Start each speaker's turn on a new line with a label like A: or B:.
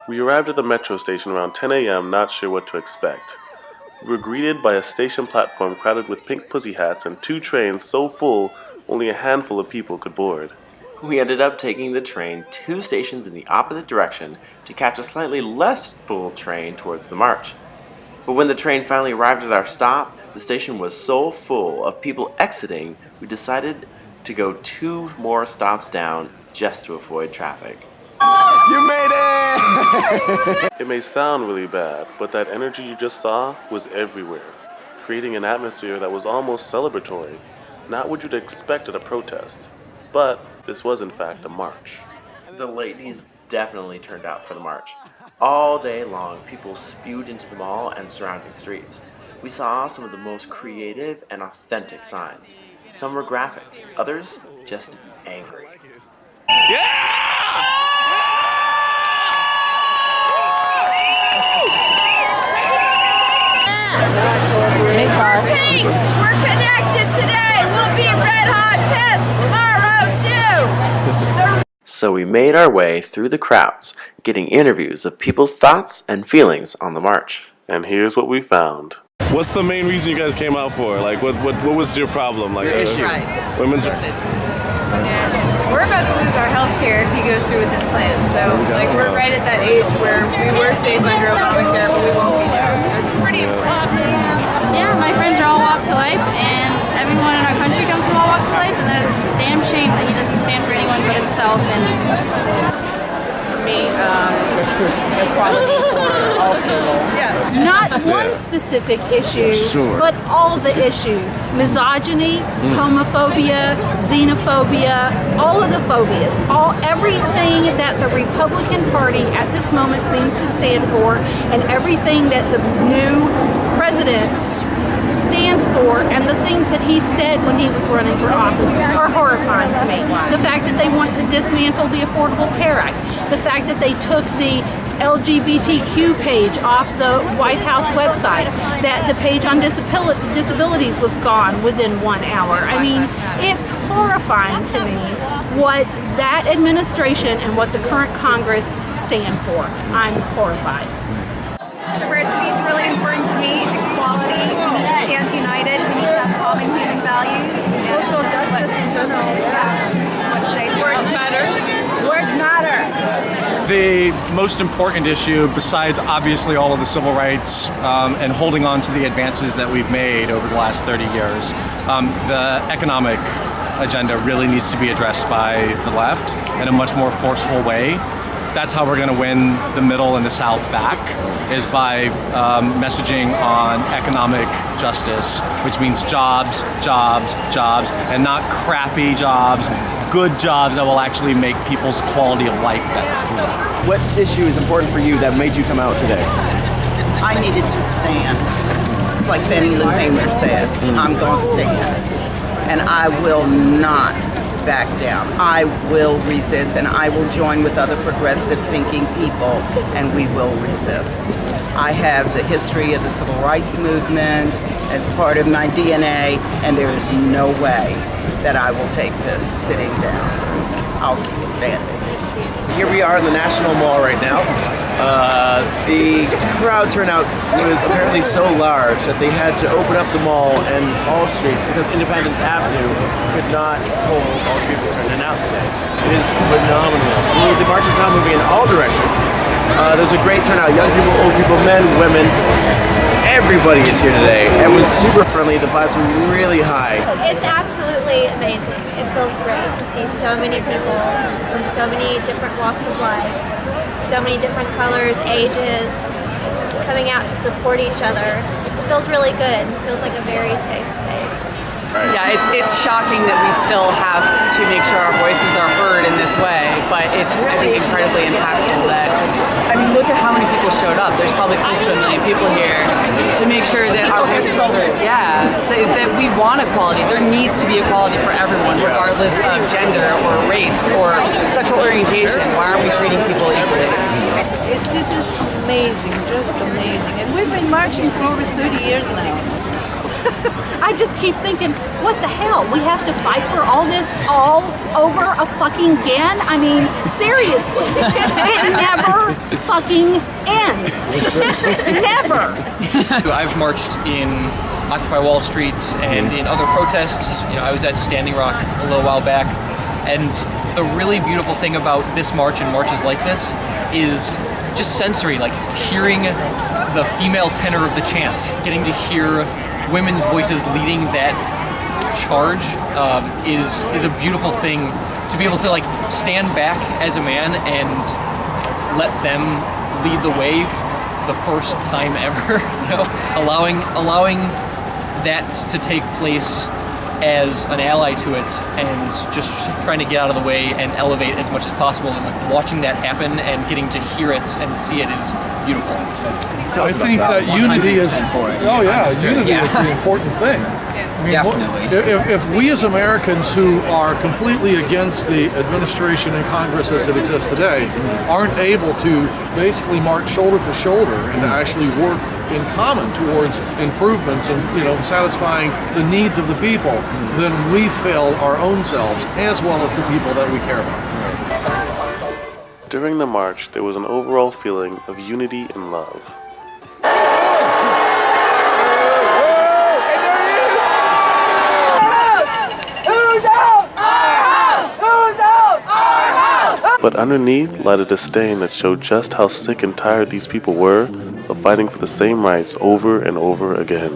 A: We arrived at the metro station around 10 a.m. not sure what to expect. We were greeted by a station platform crowded with pink pussy hats and 2 trains so full only a handful of people could board.
B: We ended up taking the train 2 stations in the opposite direction to catch a slightly less full train towards the march. But when the train finally arrived at our stop, the station was so full of people exiting, we decided to go 2 more stops down just to avoid traffic.
C: You made it!
A: It may sound really bad, but that energy you just saw was everywhere, creating an atmosphere that was almost celebratory, not what you'd expect at a protest. But this was in fact a march.
B: The ladies definitely turned out for the march. All day long, people spewed into the mall and surrounding streets. We saw some of the most creative and authentic signs. Some were graphic, others just angry.
D: We're pink! We're connected today! We'll be red hot pissed tomorrow too!
B: So we made our way through the crowds, getting interviews of people's thoughts and feelings on the march.
A: And here's what we found. What's the main reason you guys came out for? Like, what was your problem? Like,
E: Women's rights.
A: Women's
E: We're about to lose our health care if he goes through with this plan. So, like, we're right at that age where we were safe under Obamacare, but we won't be now. So it's pretty important.
F: Yeah, my friends are all walks of life, and everyone in our country comes from all walks of life, and that's a damn shame that he doesn't stand for anyone but himself. And
G: for me, equality for all people.
E: Yes.
H: Not one specific issue, but all the issues. Misogyny, homophobia, xenophobia, all of the phobias, everything that the Republican Party at this moment seems to stand for, and everything that the new president stands for, and the things that he said when he was running for office are horrifying to me. The fact that they want to dismantle the Affordable Care Act, the fact that they took the LGBTQ page off the White House website, that the page on disabilities was gone within 1 hour. I mean, it's horrifying to me what that administration and what the current Congress stand for. I'm horrified.
F: diversity is really important to me. Equality, we need to stand united. We need to have common human values.
G: Social justice in general.
E: Words matter.
G: Words matter.
I: The most important issue, besides obviously all of the civil rights and holding on to the advances that we've made over the last 30 years, the economic agenda really needs to be addressed by the left in a much more forceful way. That's how we're going to win the middle and the South back, is by messaging on economic justice, which means jobs, jobs, jobs, and not crappy jobs, good jobs that will actually make people's quality of life better.
J: What issue is important for you that made you come out today?
G: I needed to stand. It's like Fannie Lou Hamer said, I'm going to stand. And I will not back down. I will resist, and I will join with other progressive thinking people, and we will resist. I have the history of the civil rights movement as part of my DNA, and there is no way that I will take this sitting down. I'll keep standing.
J: Here we are in the National Mall right now. The crowd turnout was apparently so large that they had to open up the mall and all streets because Independence Avenue could not hold all the people turning out today. It is phenomenal. So the march is now moving in all directions. There's a great turnout, young people, old people, men, women. Everybody is here today. It was super friendly. The vibes were really high.
K: It's absolutely amazing. It feels great to see so many people from so many different walks of life, so many different colors, ages, just coming out to support each other. It feels really good. It feels like a very safe space.
E: Yeah, it's shocking that we still have to make sure our voices are heard in this way, but it's, I think, incredibly impactful that, I mean, look at how many people showed up. There's probably close to 1 million people here to make sure that our voices are heard. Yeah, that we want equality. There needs to be equality for everyone, regardless of gender or race or sexual orientation. Why aren't we treating people equally?
L: This is amazing, just amazing. And we've been marching for over 30 years now.
H: I just keep thinking, what the hell? We have to fight for all this all over a fucking again? I mean, seriously. It never fucking ends. Never.
L: I've marched in Occupy Wall Street and in other protests. You know, I was at Standing Rock a little while back, and the really beautiful thing about this march and marches like this is just sensory, like hearing the female tenor of the chants, getting to hear women's voices leading that charge is a beautiful thing. To be able to like stand back as a man and let them lead the way the first time ever, you know, allowing that to take place as an ally to it, and just trying to get out of the way and elevate as much as possible, and like watching that happen and getting to hear it and see it is beautiful.
M: I think that unity is unity is the important thing. I mean,
C: Definitely.
M: If we as Americans who are completely against the administration and Congress as it exists today aren't able to basically march shoulder to shoulder and to actually work in common towards improvements and, you know, satisfying the needs of the people, then we fail our own selves as well as the people that we care about.
A: During the march, there was an overall feeling of unity and love. But underneath lied a disdain that showed just how sick and tired these people were of fighting for the same rights over and over again.